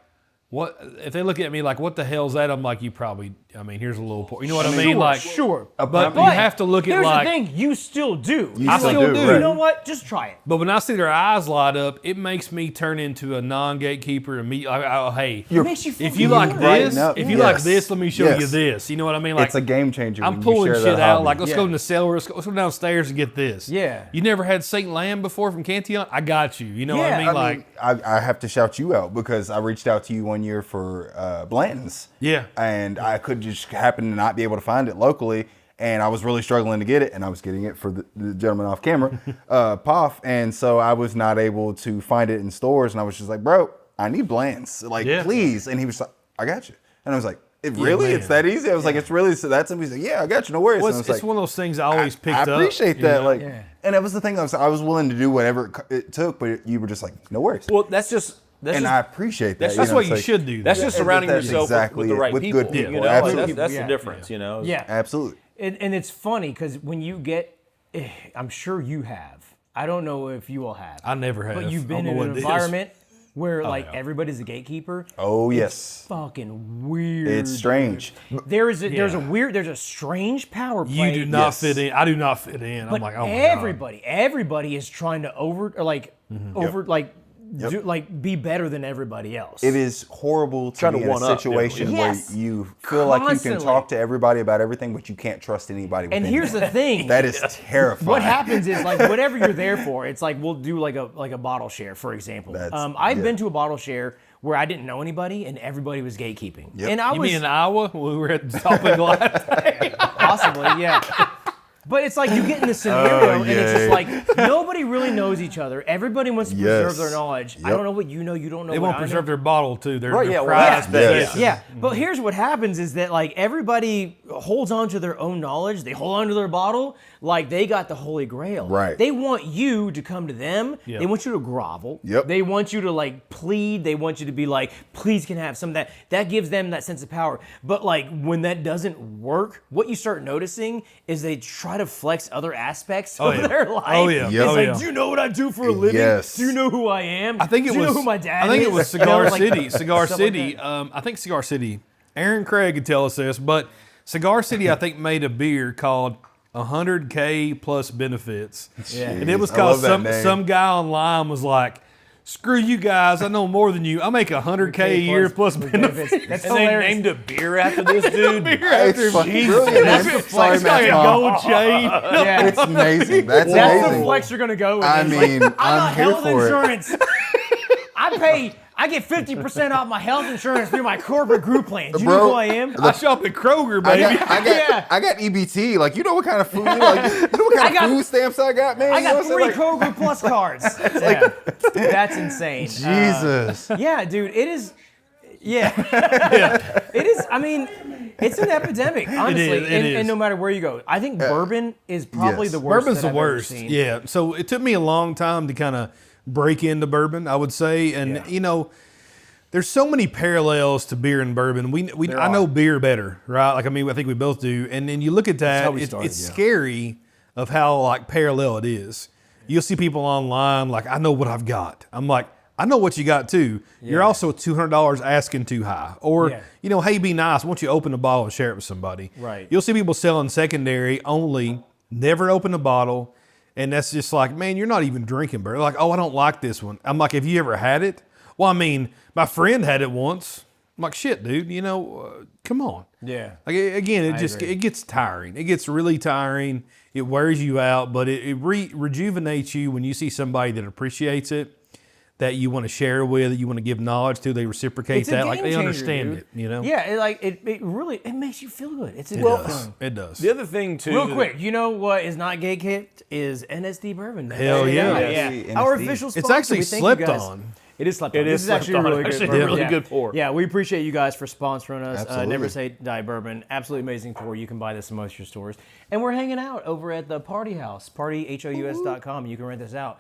Speaker 1: what? If they look at me like, what the hell's that? I'm like, you probably I mean, here's a little pour. You know what I mean? Like,
Speaker 2: Sure.
Speaker 1: but you have to look at
Speaker 2: Here's
Speaker 1: like.
Speaker 2: the thing, you still do.
Speaker 1: I still do.
Speaker 2: You know what? Just try it.
Speaker 1: But when I see their eyes light up, it makes me turn into a non-gatekeeper and me. Hey,
Speaker 2: It makes you feel
Speaker 1: if you
Speaker 2: good.
Speaker 1: like this,
Speaker 5: Brighten up.
Speaker 1: if you like
Speaker 5: Yes.
Speaker 1: this, let me show
Speaker 5: Yes.
Speaker 1: you this. You know what I mean? Like,
Speaker 5: It's a game changer.
Speaker 1: I'm
Speaker 5: when you
Speaker 1: pulling
Speaker 5: share
Speaker 1: shit
Speaker 5: that
Speaker 1: out.
Speaker 5: hobby.
Speaker 1: Like, let's
Speaker 2: Yeah.
Speaker 1: go in the cellar. Let's go downstairs and get this.
Speaker 2: Yeah.
Speaker 1: You never had Saint Lamb before from Cantillon? I got you. You know what
Speaker 2: Yeah,
Speaker 1: I mean?
Speaker 2: I
Speaker 1: Like,
Speaker 5: I have to shout you out because I reached out to you one year for Blanton's.
Speaker 1: Yeah.
Speaker 5: And I could just happen to not be able to find it locally. And I was really struggling to get it. And I was getting it for the gentleman off camera, Poff. And so I was not able to find it in stores. And I was just like, bro, I need Blanton's. Like,
Speaker 1: Yeah.
Speaker 5: please. And he was like, I got you. And I was like, really?
Speaker 1: man.
Speaker 5: It's that easy? I was like, it's really so that's him. He's like, yeah, I got you. No worries.
Speaker 1: well,
Speaker 5: And I
Speaker 1: it's,
Speaker 5: was
Speaker 1: it's
Speaker 5: like,
Speaker 1: one of those things I always picked
Speaker 5: I
Speaker 1: up.
Speaker 5: appreciate
Speaker 1: you
Speaker 5: that.
Speaker 1: know?
Speaker 5: Like,
Speaker 2: Yeah.
Speaker 5: and it was the thing I was willing to do whatever it took, but you were just like, no worries.
Speaker 3: Well, that's just.
Speaker 5: And I appreciate that.
Speaker 1: That's
Speaker 5: know,
Speaker 1: what
Speaker 5: it's
Speaker 1: you
Speaker 5: like-
Speaker 1: should do.
Speaker 3: That's
Speaker 1: though.
Speaker 3: just surrounding
Speaker 5: that's
Speaker 3: yourself
Speaker 5: exactly
Speaker 3: with the
Speaker 5: it.
Speaker 3: right
Speaker 5: With
Speaker 3: people.
Speaker 5: good people,
Speaker 3: You know,
Speaker 5: absolutely.
Speaker 3: that's
Speaker 2: Yeah.
Speaker 3: the difference. You know.
Speaker 2: Yeah.
Speaker 5: Absolutely.
Speaker 2: And it's funny because when you get, I'm sure you have. I don't know if you all have.
Speaker 1: I never have.
Speaker 2: But you've
Speaker 1: I
Speaker 2: been
Speaker 1: don't
Speaker 2: in
Speaker 1: know
Speaker 2: an
Speaker 1: what it is.
Speaker 2: environment where like
Speaker 1: yeah.
Speaker 2: everybody's a gatekeeper.
Speaker 5: Oh yes,
Speaker 2: Fucking weird.
Speaker 5: it's strange.
Speaker 2: There's a strange power play.
Speaker 1: You do not
Speaker 5: Yes.
Speaker 1: fit in. I do not fit in.
Speaker 2: But
Speaker 1: I'm like, oh my
Speaker 2: everybody is trying to be better than everybody else.
Speaker 5: It is horrible to
Speaker 3: Try to
Speaker 5: be in a
Speaker 3: one up,
Speaker 5: situation
Speaker 2: Yes.
Speaker 5: where you feel like you can
Speaker 2: Constantly.
Speaker 5: talk to everybody about everything, but you can't trust anybody.
Speaker 2: And
Speaker 5: within
Speaker 2: here's
Speaker 5: that.
Speaker 2: the thing.
Speaker 5: That is terrifying.
Speaker 2: What happens is like whatever you're there for, it's like we'll do like a bottle share, for example. I've been to a bottle share where I didn't know anybody and everybody was gatekeeping.
Speaker 5: Yep.
Speaker 2: And I
Speaker 1: You
Speaker 2: was
Speaker 1: mean in Iowa when we were at the Topping Glass?
Speaker 2: possibly, yeah. But it's like you get in this scenario and it's just like nobody really knows each other. Everybody wants to preserve
Speaker 5: Yes.
Speaker 2: their knowledge. I
Speaker 5: Yep.
Speaker 2: don't know what you know. You don't know
Speaker 1: They
Speaker 2: what
Speaker 1: won't
Speaker 2: I
Speaker 1: preserve
Speaker 2: know.
Speaker 1: their bottle too. They're
Speaker 3: Right, yeah, well,
Speaker 1: prized
Speaker 3: yeah.
Speaker 1: possession.
Speaker 2: Yeah, but here's what happens is that like everybody holds on to their own knowledge. They hold on to their bottle like they got the Holy Grail.
Speaker 5: Right.
Speaker 2: They want you to come to them.
Speaker 1: Yep.
Speaker 2: They want you to grovel.
Speaker 5: Yep.
Speaker 2: They want you to like plead. They want you to be like, please can I have some of that. That gives them that sense of power. But like when that doesn't work, what you start noticing is they try to flex other aspects of
Speaker 1: yeah.
Speaker 2: their life.
Speaker 1: Oh, yeah.
Speaker 2: It's
Speaker 1: Oh,
Speaker 2: like,
Speaker 1: yeah.
Speaker 2: do you know what I do for a living?
Speaker 5: Yes.
Speaker 2: Do you know who I am?
Speaker 1: I think it
Speaker 2: do
Speaker 1: was.
Speaker 2: you know who my dad
Speaker 1: I think
Speaker 2: is?
Speaker 1: it was
Speaker 2: You know,
Speaker 1: Cigar
Speaker 2: like-
Speaker 1: City. Cigar
Speaker 2: stuff like
Speaker 1: City.
Speaker 2: that.
Speaker 1: I think Cigar City. Aaron Craig could tell us this, but Cigar City, I think, made a beer called 100K plus benefits.
Speaker 2: Yeah.
Speaker 1: And it was
Speaker 5: Jeez, I love
Speaker 1: because
Speaker 5: that name.
Speaker 1: some guy online was like, "Screw you guys! I know more than you. I make 100K a year plus benefits."
Speaker 2: That's
Speaker 3: And they
Speaker 2: hilarious.
Speaker 3: named a beer after this dude.
Speaker 5: It's fucking brilliant, man.
Speaker 1: It's
Speaker 5: Sorry,
Speaker 1: like a
Speaker 5: man.
Speaker 1: gold chain.
Speaker 2: Yeah.
Speaker 5: It's amazing. That's
Speaker 2: That's the
Speaker 5: amazing.
Speaker 2: flex you're gonna go with.
Speaker 5: I
Speaker 2: It's
Speaker 5: mean,
Speaker 2: like, I
Speaker 5: I'm
Speaker 2: got
Speaker 5: here
Speaker 2: health
Speaker 5: for it.
Speaker 2: insurance. I get 50% off my health insurance through my corporate group plan. Do you know
Speaker 5: Bro,
Speaker 2: who I am?
Speaker 1: I shop at Kroger,
Speaker 5: I
Speaker 1: baby.
Speaker 5: I got EBT. Like, you know what kind of food? You know what kind
Speaker 2: I got-
Speaker 5: of food stamps I got, man?
Speaker 2: I
Speaker 5: You know
Speaker 2: got
Speaker 5: what
Speaker 2: 3
Speaker 5: I'm saying?
Speaker 2: Kroger Plus cards. Yeah. That's insane.
Speaker 5: Jesus.
Speaker 2: Yeah, dude, it is. Yeah. It is. I mean, it's an epidemic, honestly.
Speaker 1: It is.
Speaker 2: And no matter where you go, I think bourbon is probably
Speaker 5: yes.
Speaker 2: the worst.
Speaker 1: Bourbon's
Speaker 2: that
Speaker 1: the
Speaker 2: I've ever
Speaker 1: worst.
Speaker 2: seen.
Speaker 1: Yeah. So it took me a long time to kind of break into bourbon, I would say. And, you know, there's so many parallels to beer and bourbon. I know beer better, right? Like, I mean, I think we both do. And then you look at that,
Speaker 2: how we started,
Speaker 1: it's scary of how, like, parallel it is. You'll see people online, like, I know what I've got. I'm like, I know what you got too. You're also $200 asking too high. Or,
Speaker 2: Yeah.
Speaker 1: you know, hey, be nice. Why don't you open a bottle and share it with somebody?
Speaker 2: Right.
Speaker 1: You'll see people selling secondary only, never open a bottle. And that's just like, man, you're not even drinking beer. Like, oh, I don't like this one. I'm like, have you ever had it? Well, I mean, my friend had it once. I'm like, shit, dude, you know, come on.
Speaker 2: Yeah.
Speaker 1: Like, again,
Speaker 2: agree.
Speaker 1: it gets tiring. It gets really tiring. It wears you out, but it rejuvenates you when you see somebody that appreciates it, that you want to share with, that you want to give knowledge to. They reciprocate
Speaker 2: It's a
Speaker 1: that, like
Speaker 2: game
Speaker 1: they
Speaker 2: changer,
Speaker 1: understand
Speaker 2: dude.
Speaker 1: it. You know,
Speaker 2: Yeah, it really makes you feel good. It's a
Speaker 1: it
Speaker 2: good
Speaker 1: does.
Speaker 2: feeling.
Speaker 1: It does.
Speaker 3: The other thing too.
Speaker 2: Real quick, you know what is not gatekept is NSD bourbon.
Speaker 1: Hell yeah.
Speaker 5: NSD.
Speaker 2: Our official sponsor.
Speaker 1: It's actually
Speaker 2: we thank you
Speaker 1: slept
Speaker 2: guys.
Speaker 1: on.
Speaker 2: It is slept on.
Speaker 3: It
Speaker 2: This
Speaker 3: is
Speaker 2: is actually
Speaker 3: slept on.
Speaker 2: really good.
Speaker 3: Actually,
Speaker 2: bourbon.
Speaker 3: really
Speaker 2: Yeah.
Speaker 3: good pour.
Speaker 2: Yeah, we appreciate you guys for sponsoring us.
Speaker 5: Absolutely.
Speaker 2: Never Say Die Bourbon. Absolutely amazing pour. You can buy this in most of your stores. And we're hanging out over at the Party House, partyhous.com. You can rent this out.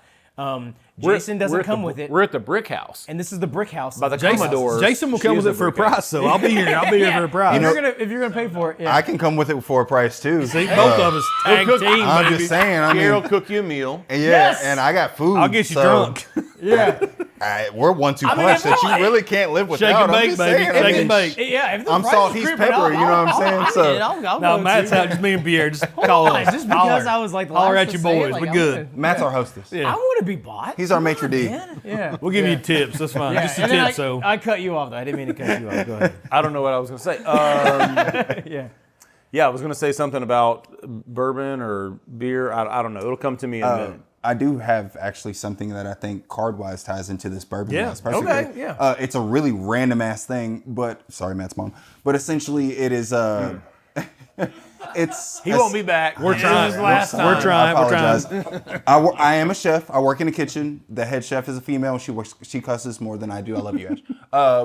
Speaker 2: Jason doesn't come with it.
Speaker 3: We're at the Brick House.
Speaker 2: And this is the Brick House.
Speaker 3: By the
Speaker 1: Jason,
Speaker 3: Commodore.
Speaker 1: Jason will
Speaker 3: She
Speaker 1: come
Speaker 3: is
Speaker 1: with
Speaker 3: a
Speaker 1: it for a
Speaker 3: brick house.
Speaker 1: price, so I'll be here. I'll be here for a price.
Speaker 2: if you're gonna pay for it, yeah.
Speaker 5: I can come with it for a price too.
Speaker 1: See, both of us tag
Speaker 3: cook-
Speaker 1: team,
Speaker 5: I'm
Speaker 1: baby.
Speaker 5: just saying. I
Speaker 3: Pierre will
Speaker 5: mean,
Speaker 3: cook you a meal.
Speaker 5: yeah,
Speaker 2: Yes!
Speaker 5: and I got food.
Speaker 1: I'll get you
Speaker 5: so
Speaker 1: drunk.
Speaker 2: yeah.
Speaker 5: We're 1-2
Speaker 2: I mean,
Speaker 5: punch
Speaker 2: if
Speaker 5: that you
Speaker 2: I-
Speaker 5: really can't live
Speaker 1: Shake
Speaker 5: without.
Speaker 1: and
Speaker 5: I'm
Speaker 1: bake,
Speaker 5: just
Speaker 1: baby.
Speaker 5: saying,
Speaker 1: Shake
Speaker 5: I
Speaker 1: and
Speaker 5: mean,
Speaker 1: bake.
Speaker 2: Yeah, if the
Speaker 5: I'm
Speaker 2: price
Speaker 5: salt,
Speaker 2: is
Speaker 5: he's
Speaker 2: creeping
Speaker 5: pepper,
Speaker 2: up,
Speaker 5: you know what I'm saying?
Speaker 2: I'm
Speaker 5: So-
Speaker 2: in, I'll
Speaker 1: No,
Speaker 2: go
Speaker 1: Matt's
Speaker 2: too.
Speaker 1: out. Just me and Pierre. Just call us.
Speaker 2: Just because
Speaker 1: Holler.
Speaker 2: I was like the
Speaker 1: Holler
Speaker 2: last
Speaker 1: at
Speaker 2: to
Speaker 1: your
Speaker 2: say it,
Speaker 1: boys.
Speaker 2: like,
Speaker 1: We're
Speaker 2: I
Speaker 1: good.
Speaker 2: wanna-
Speaker 5: Matt's our hostess.
Speaker 2: I want to be bought.
Speaker 5: He's our
Speaker 2: Come
Speaker 5: maitre
Speaker 2: on,
Speaker 5: d'.
Speaker 2: man. Yeah.
Speaker 1: We'll give you tips. That's fine.
Speaker 2: Yeah,
Speaker 1: Just a
Speaker 2: and then
Speaker 1: tip. So
Speaker 2: I cut you off though. I didn't mean to cut you off. Go ahead.
Speaker 3: I don't know what I was going to say.
Speaker 2: Yeah.
Speaker 3: Yeah, I was going to say something about bourbon or beer. I don't know. It'll come to me in a minute.
Speaker 5: I do have actually something that I think card-wise ties into this bourbon.
Speaker 1: Yeah,
Speaker 5: wise perfectly.
Speaker 2: okay, yeah.
Speaker 5: It's a really random ass thing, but sorry, Matt's mom. But essentially, it is. It's.
Speaker 3: He won't be back.
Speaker 1: we're trying.
Speaker 2: last time.
Speaker 1: We're trying.
Speaker 5: I
Speaker 1: We're trying.
Speaker 5: apologize. I am a chef. I work in the kitchen. The head chef is a female. She cusses more than I do. I love you, Ash.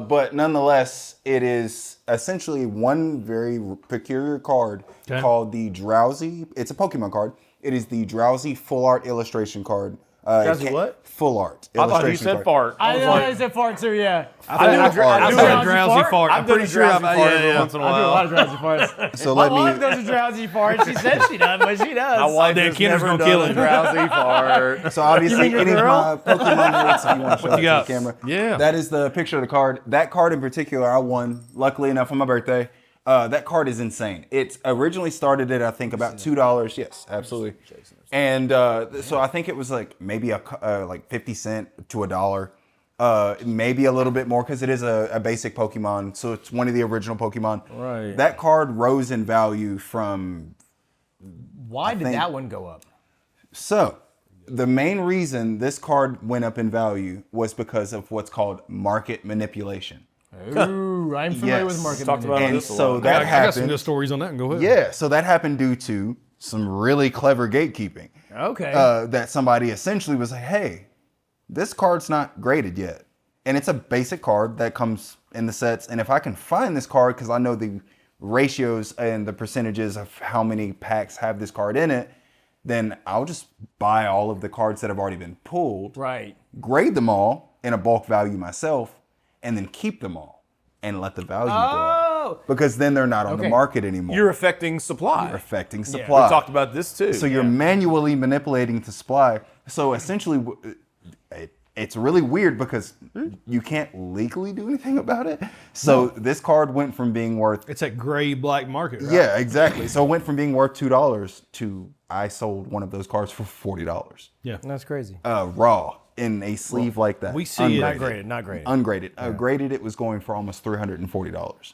Speaker 5: But nonetheless, it is essentially one very peculiar card called the Drowsy. It's a Pokemon card. It is the Drowsy Full Art Illustration card.
Speaker 3: Drowsy what?
Speaker 5: Full Art.
Speaker 3: I thought you
Speaker 5: illustration
Speaker 3: said
Speaker 5: card.
Speaker 3: fart.
Speaker 2: I
Speaker 3: was
Speaker 2: know
Speaker 3: like,
Speaker 2: I said fart too. Yeah.
Speaker 3: I do a
Speaker 1: drowsy fart.
Speaker 3: I've done a drowsy fart every once in a
Speaker 2: I do a lot
Speaker 3: while.
Speaker 2: of drowsy farts.
Speaker 5: So
Speaker 2: My
Speaker 5: let
Speaker 2: wife
Speaker 5: me.
Speaker 2: does a drowsy fart. She says she does, but she does.
Speaker 3: My wife
Speaker 1: Dan
Speaker 3: has
Speaker 1: Kenner's
Speaker 3: never
Speaker 1: gonna kill
Speaker 3: done a
Speaker 1: him.
Speaker 3: drowsy fart.
Speaker 5: So obviously,
Speaker 2: your
Speaker 5: any of
Speaker 2: girl?
Speaker 5: my Pokemon nerds, if you want to show
Speaker 1: you
Speaker 5: it
Speaker 1: got?
Speaker 5: to the camera.
Speaker 1: Yeah.
Speaker 5: That is the picture of the card. That card in particular, I won. Luckily enough, on my birthday. That card is insane. It originally started at I think about $2. Yes, absolutely. And so I think it was like maybe like 50 cents to $1. Maybe a little bit more because it is a basic Pokemon. So it's one of the original Pokemon.
Speaker 2: Right.
Speaker 5: That card rose in value from.
Speaker 2: Why did
Speaker 5: think-
Speaker 2: that one go up?
Speaker 5: So the main reason this card went up in value was because of what's called market manipulation.
Speaker 2: Ooh, I'm familiar with
Speaker 5: Yes.
Speaker 2: market.
Speaker 3: Talked about
Speaker 5: And
Speaker 3: this a
Speaker 5: so
Speaker 3: lot.
Speaker 5: that
Speaker 1: I got some
Speaker 5: happened.
Speaker 1: good stories on that. And go ahead.
Speaker 5: Yeah, so that happened due to some really clever gatekeeping.
Speaker 2: Okay.
Speaker 5: That somebody essentially was like, hey, this card's not graded yet. And it's a basic card that comes in the sets. And if I can find this card, because I know the ratios and the percentages of how many packs have this card in it, then I'll just buy all of the cards that have already been pulled,
Speaker 2: Right.
Speaker 5: grade them all in a bulk value myself, and then keep them all and let the value go up.
Speaker 2: Oh.
Speaker 5: Because then they're not on the
Speaker 2: Okay.
Speaker 5: market anymore.
Speaker 3: You're affecting supply.
Speaker 5: You're affecting
Speaker 3: We
Speaker 5: supply.
Speaker 3: talked about this too.
Speaker 5: So you're manually manipulating the supply. So essentially, it's really weird because you can't legally do anything about it. So this card went from being worth,
Speaker 1: It's that gray black market. Right?
Speaker 5: yeah, exactly. So it went from being worth $2 to I sold one of those cards for $40.
Speaker 1: Yeah.
Speaker 2: That's crazy.
Speaker 5: Raw in a sleeve like that.
Speaker 1: we see it.
Speaker 2: Not graded. Not graded.
Speaker 5: Ungraded. Graded, it was going for almost $340.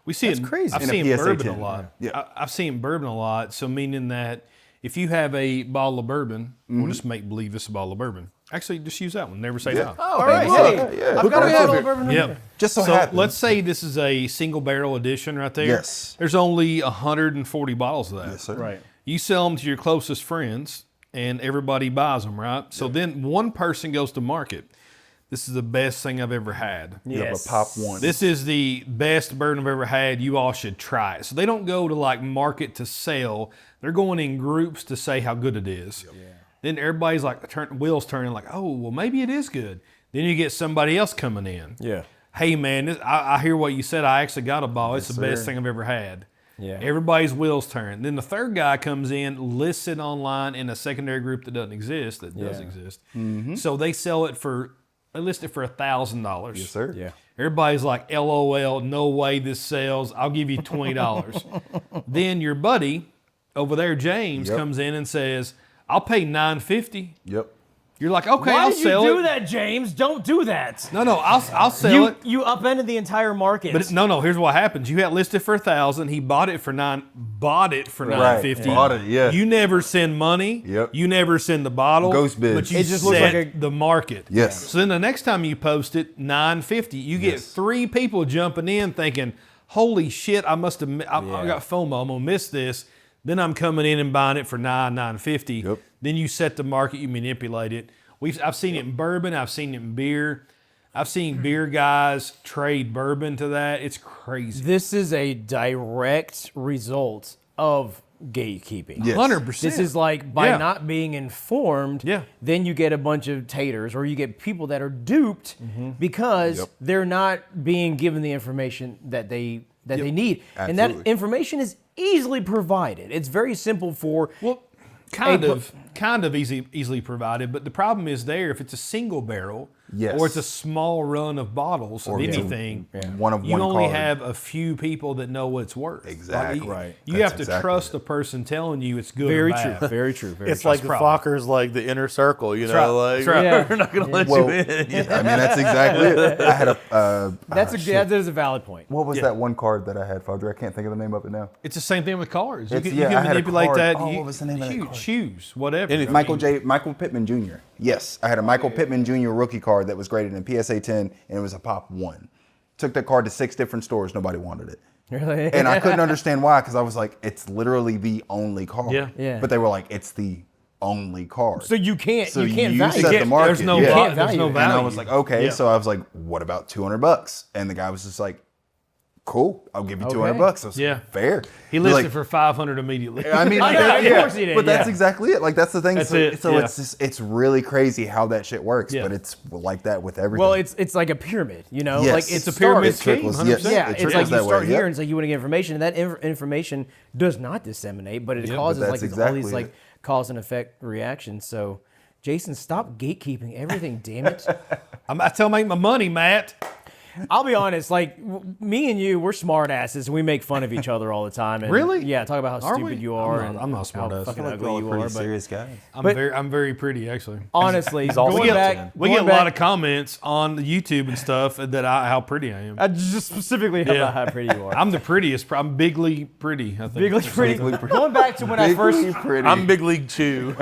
Speaker 1: We see it.
Speaker 2: crazy.
Speaker 1: I've
Speaker 5: In a
Speaker 1: seen
Speaker 5: PSA
Speaker 1: bourbon
Speaker 5: 10.
Speaker 1: a lot.
Speaker 5: Yeah.
Speaker 1: I've seen bourbon a lot. So meaning that if you have a bottle of bourbon, we'll just make believe it's a bottle of bourbon. Actually, just use that one. Never say no.
Speaker 2: All right.
Speaker 5: Yeah,
Speaker 2: Hey,
Speaker 5: yeah.
Speaker 2: I've got a
Speaker 5: Perfect.
Speaker 2: bottle of bourbon.
Speaker 1: Yep.
Speaker 5: Just so
Speaker 1: So
Speaker 5: happens.
Speaker 1: let's say this is a single barrel edition right there.
Speaker 5: Yes.
Speaker 1: There's only 140 bottles of that.
Speaker 5: Yes, sir.
Speaker 2: Right.
Speaker 1: You sell them to your closest friends, and everybody buys them, right? So then one person goes to market. This is the best thing I've ever had.
Speaker 5: You have a pop one.
Speaker 1: This is the best bourbon I've ever had. You all should try it. So they don't go to like market to sell. They're going in groups to say how good it is. Then everybody's like, wheels turning like, oh, well, maybe it is good. Then you get somebody else coming in.
Speaker 2: Yeah.
Speaker 1: Hey, man, I hear what you said. I actually got a bottle. It's the best thing I've ever had.
Speaker 2: Yeah.
Speaker 1: Everybody's wheels turn. Then the third guy comes in, lists it online in a secondary group that doesn't exist, that does exist. So they sell it they list it for $1,000.
Speaker 5: Yes, sir.
Speaker 2: Yeah.
Speaker 1: Everybody's like, LOL, no way this sells. I'll give you $20. Then your buddy over there, James, comes in and says, I'll pay $9.50.
Speaker 5: Yep.
Speaker 1: You're like, okay,
Speaker 2: Why
Speaker 1: I'll
Speaker 2: did you
Speaker 1: sell
Speaker 2: do
Speaker 1: it.
Speaker 2: that, James? Don't do that.
Speaker 1: No, I'll sell it.
Speaker 2: You upended the entire market.
Speaker 1: But no. Here's what happens. You had it listed for $1,000. He bought it for $9.50.
Speaker 5: Bought it, yeah.
Speaker 1: You never send money.
Speaker 5: Yep.
Speaker 1: You never send the bottle.
Speaker 5: Ghost bids.
Speaker 1: But you
Speaker 2: It just looks
Speaker 1: set
Speaker 2: like
Speaker 1: the market.
Speaker 5: Yes.
Speaker 1: So then the next time you post it, $9.50. You get 3 people jumping in thinking, "Holy shit! I must have. I got FOMO. I'm gonna miss this." Then I'm coming in and buying it for $9.50.
Speaker 5: Yep.
Speaker 1: Then you set the market. You manipulate it. I've seen it in bourbon. I've seen it in beer. I've seen beer guys trade bourbon to that. It's crazy.
Speaker 2: This is a direct result of gatekeeping.
Speaker 5: Yes.
Speaker 1: 100%.
Speaker 2: This is like by
Speaker 1: Yeah.
Speaker 2: not being informed,
Speaker 1: Yeah.
Speaker 2: then you get a bunch of taters or you get people that are duped because they're not being given the information that they need. And that
Speaker 5: Absolutely.
Speaker 2: information is easily provided. It's very simple for
Speaker 1: Well, kind
Speaker 2: Hey,
Speaker 1: of. kind of easily provided, but the problem is there if it's a single barrel
Speaker 5: Yes.
Speaker 1: or it's a small run of bottles of
Speaker 5: it's a-
Speaker 1: anything.
Speaker 5: one of
Speaker 1: you
Speaker 5: one
Speaker 1: only
Speaker 5: card.
Speaker 1: have a few people that know what it's worth.
Speaker 5: Exactly.
Speaker 2: Right.
Speaker 1: You
Speaker 5: That's
Speaker 1: have to
Speaker 5: exactly
Speaker 1: trust
Speaker 5: it.
Speaker 1: the person telling you it's good.
Speaker 2: Very
Speaker 1: or bad.
Speaker 2: true. Very true. Very
Speaker 6: It's
Speaker 2: true.
Speaker 6: like the Fockers, like the inner circle, you know,
Speaker 1: right.
Speaker 6: like
Speaker 1: That's right.
Speaker 2: Yeah.
Speaker 6: we're not gonna let
Speaker 5: Well,
Speaker 6: you in. You know?
Speaker 5: I mean, that's exactly it. I had a.
Speaker 2: that is a valid point.
Speaker 5: What was that one card that I had, Fodder? I can't think of the name of it now.
Speaker 1: It's the same thing with cards. You
Speaker 5: It's-
Speaker 1: can,
Speaker 5: yeah,
Speaker 1: you
Speaker 5: I
Speaker 1: can
Speaker 5: had a
Speaker 1: manipulate
Speaker 5: card.
Speaker 1: that.
Speaker 5: Oh, what was the name of that card?
Speaker 1: Choose whatever.
Speaker 3: Anything.
Speaker 5: Michael Pittman Jr. Yes, I had a Michael Pittman Jr. rookie card that was graded in PSA 10, and it was a pop 1. Took that card to 6 different stores. Nobody wanted it.
Speaker 2: Really?
Speaker 5: And I couldn't understand why, because I was like, it's literally the only card.
Speaker 1: Yeah.
Speaker 2: Yeah.
Speaker 5: But they were like, it's the only card.
Speaker 2: So you can't
Speaker 5: So
Speaker 2: you can't
Speaker 5: you
Speaker 2: value
Speaker 5: set
Speaker 2: it.
Speaker 5: the market.
Speaker 1: There's no,
Speaker 5: Yeah.
Speaker 2: can't
Speaker 1: there's no
Speaker 2: value it.
Speaker 1: value.
Speaker 5: And I was like, okay.
Speaker 1: Yeah.
Speaker 5: So I was like, what about $200? And the guy was just like, cool, I'll give you $200. I was
Speaker 2: Okay.
Speaker 5: like,
Speaker 1: Yeah.
Speaker 5: fair.
Speaker 1: He
Speaker 5: He's
Speaker 1: listed
Speaker 5: like,
Speaker 1: for 500 immediately.
Speaker 5: I mean,
Speaker 2: I know, of course he did,
Speaker 5: but that's
Speaker 2: yeah.
Speaker 5: exactly it. Like that's the thing.
Speaker 1: That's
Speaker 5: so
Speaker 1: it,
Speaker 5: so
Speaker 1: yeah.
Speaker 5: it's just, it's really crazy how that shit works.
Speaker 1: Yeah.
Speaker 5: But it's like that with everything.
Speaker 2: Well, it's like a pyramid, you know.
Speaker 5: Yes.
Speaker 2: Like
Speaker 1: It's a
Speaker 2: it
Speaker 1: pyramid
Speaker 2: starts-
Speaker 1: scheme.
Speaker 5: trickles,
Speaker 1: 100%.
Speaker 5: yes.
Speaker 2: Yeah,
Speaker 5: It
Speaker 2: it's
Speaker 5: trickles
Speaker 2: like you
Speaker 5: that way,
Speaker 2: start
Speaker 5: yep.
Speaker 2: here and it's like you want to get information, and that information does not disseminate, but it causes
Speaker 5: But
Speaker 2: like
Speaker 5: that's
Speaker 2: all these
Speaker 5: exactly
Speaker 2: like
Speaker 5: it.
Speaker 2: cause and effect reactions. So, Jason, stop gatekeeping everything, damn it.
Speaker 1: I'm not telling make my money, Matt.
Speaker 2: I'll be honest, like me and you, we're smart asses, and we make fun of each other all the time. And
Speaker 1: Really?
Speaker 2: Yeah, talk about how
Speaker 1: Are
Speaker 2: stupid
Speaker 1: we?
Speaker 2: you are.
Speaker 1: I'm not a smart
Speaker 2: how
Speaker 1: ass.
Speaker 2: fucking
Speaker 5: We're
Speaker 2: ugly
Speaker 5: all
Speaker 2: you
Speaker 5: pretty
Speaker 2: are. But
Speaker 5: serious guys.
Speaker 1: I'm very pretty actually.
Speaker 2: honestly,
Speaker 3: also
Speaker 2: going
Speaker 1: We get,
Speaker 2: back,
Speaker 1: we get
Speaker 2: going
Speaker 1: a lot
Speaker 2: back-
Speaker 1: of comments on the YouTube and stuff that how pretty I am.
Speaker 2: just specifically
Speaker 1: Yeah.
Speaker 2: about how pretty you are.
Speaker 1: I'm the prettiest. I'm bigly pretty. I think.
Speaker 2: Bigly pretty. Going back to when I first,
Speaker 5: pretty.
Speaker 3: I'm Big League Chew.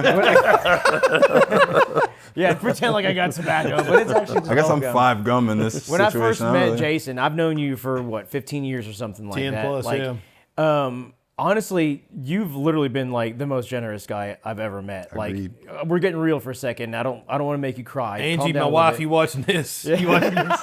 Speaker 2: yeah, pretend like I got tobacco, but it's actually just
Speaker 5: I guess I'm
Speaker 2: bubble gum.
Speaker 5: 5 gum in this
Speaker 2: When I
Speaker 5: situation.
Speaker 2: first met Jason, I've known you for what, 15 years or something like
Speaker 1: 10
Speaker 2: that.
Speaker 1: plus,
Speaker 2: like,
Speaker 1: yeah.
Speaker 2: Honestly, you've literally been like the most generous guy I've ever met.
Speaker 5: Agreed.
Speaker 2: Like, we're getting real for a second. I don't want to make you cry. Calm
Speaker 1: Angie,
Speaker 2: down
Speaker 1: my
Speaker 2: a little
Speaker 1: wife,
Speaker 2: bit.
Speaker 1: you watching this? You watching this?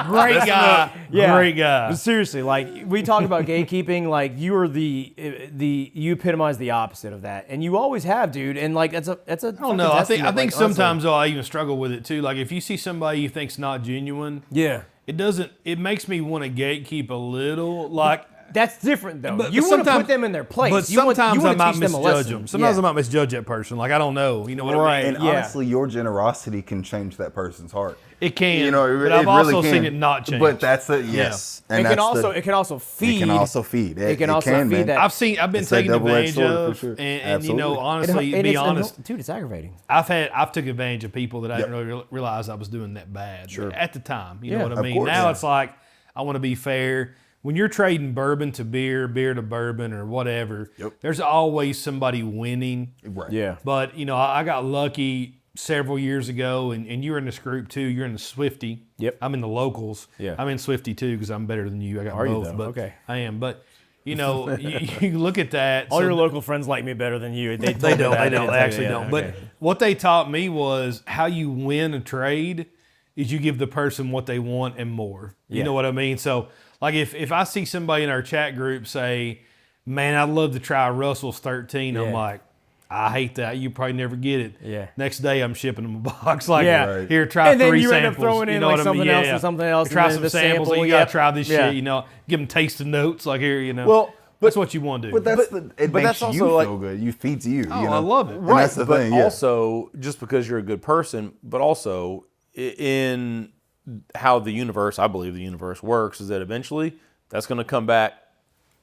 Speaker 1: Great guy.
Speaker 2: Yeah.
Speaker 1: Great guy.
Speaker 2: But seriously, like we talk about gatekeeping, like you are you epitomize the opposite of that, and you always have, dude. And like that's a.
Speaker 1: I don't know. I think sometimes though, I even struggle with it too. Like if you see somebody you think's not genuine,
Speaker 2: Yeah.
Speaker 1: it makes me want to gatekeep a little. Like
Speaker 2: That's different though.
Speaker 1: But
Speaker 2: You want to
Speaker 1: sometimes-
Speaker 2: put them in their place.
Speaker 1: But
Speaker 2: You want-
Speaker 1: sometimes
Speaker 2: you want
Speaker 1: I
Speaker 2: to
Speaker 1: might
Speaker 2: teach them a
Speaker 1: misjudge
Speaker 2: lesson.
Speaker 1: them. Sometimes
Speaker 2: Yeah.
Speaker 1: I might misjudge that person. Like I don't know. You know what I
Speaker 2: Right.
Speaker 1: mean?
Speaker 5: And
Speaker 2: Yeah.
Speaker 5: honestly, your generosity can change that person's heart.
Speaker 1: It can.
Speaker 5: You know,
Speaker 1: but I've also seen it not change.
Speaker 5: But that's it. Yes,
Speaker 2: It can also feed.
Speaker 5: It can also feed.
Speaker 2: It can also feed
Speaker 5: man.
Speaker 2: that.
Speaker 1: I've been
Speaker 5: It's that
Speaker 1: taken
Speaker 5: double-edged
Speaker 1: advantage
Speaker 5: sword,
Speaker 1: of,
Speaker 5: for sure.
Speaker 1: and you know,
Speaker 5: Absolutely.
Speaker 1: honestly,
Speaker 2: And
Speaker 1: be
Speaker 2: it's
Speaker 1: honest,
Speaker 2: dude, it's aggravating.
Speaker 1: I've took advantage of people that I
Speaker 5: Yep.
Speaker 1: didn't really realize I was doing that bad at the time. You
Speaker 2: Yeah,
Speaker 1: know what I
Speaker 5: of
Speaker 1: mean?
Speaker 5: course.
Speaker 1: Now
Speaker 5: Yeah.
Speaker 1: it's like I want to be fair. When you're trading bourbon to beer, beer to bourbon, or whatever, there's always somebody winning.
Speaker 5: Right.
Speaker 2: Yeah.
Speaker 1: But you know, I got lucky several years ago, and you're in this group too. You're in the Swifty.
Speaker 2: Yep.
Speaker 1: I'm in the locals.
Speaker 2: Yeah.
Speaker 1: I'm in Swifty too because I'm better than you. I got
Speaker 2: Are you,
Speaker 1: both.
Speaker 2: though?
Speaker 1: But
Speaker 2: Okay.
Speaker 1: I am. But you know, you look at that.
Speaker 2: All
Speaker 1: so
Speaker 2: your local friends like me better than you. They
Speaker 1: they don't. They don't. They actually
Speaker 2: Yeah,
Speaker 1: don't.
Speaker 2: okay.
Speaker 1: But what they taught me was how you win a trade is you give the person what they want and more. You
Speaker 2: Yeah.
Speaker 1: know what I mean? So, like, if I see somebody in our chat group say, "Man, I'd love to try Russell's 13," I'm
Speaker 2: Yeah.
Speaker 1: like, I hate that. You probably never get it.
Speaker 2: Yeah.
Speaker 1: Next day, I'm shipping them a box. Like,
Speaker 2: Yeah.
Speaker 5: Right.
Speaker 1: here, try
Speaker 2: And then
Speaker 1: three
Speaker 2: you end
Speaker 1: samples.
Speaker 2: up throwing in,
Speaker 1: you know
Speaker 2: like,
Speaker 1: what I mean?
Speaker 2: something else and something else,
Speaker 1: Try
Speaker 2: and then
Speaker 1: some
Speaker 2: the
Speaker 1: samples.
Speaker 2: sample,
Speaker 1: You gotta
Speaker 2: yeah.
Speaker 1: try this
Speaker 2: Yeah.
Speaker 1: shit. You know, give them tasting notes. Like here, you know.
Speaker 3: Well,
Speaker 1: that's what you want to do.
Speaker 5: But that's it
Speaker 3: but
Speaker 5: makes
Speaker 3: that's
Speaker 5: you
Speaker 3: also,
Speaker 5: feel good. You feeds you.
Speaker 1: Oh,
Speaker 5: you know?
Speaker 1: I love it.
Speaker 5: And
Speaker 3: Right,
Speaker 5: that's the
Speaker 3: but
Speaker 5: thing. Yeah.
Speaker 3: also just because you're a good person, but also in how the universe, I believe the universe works, is that eventually that's going to come back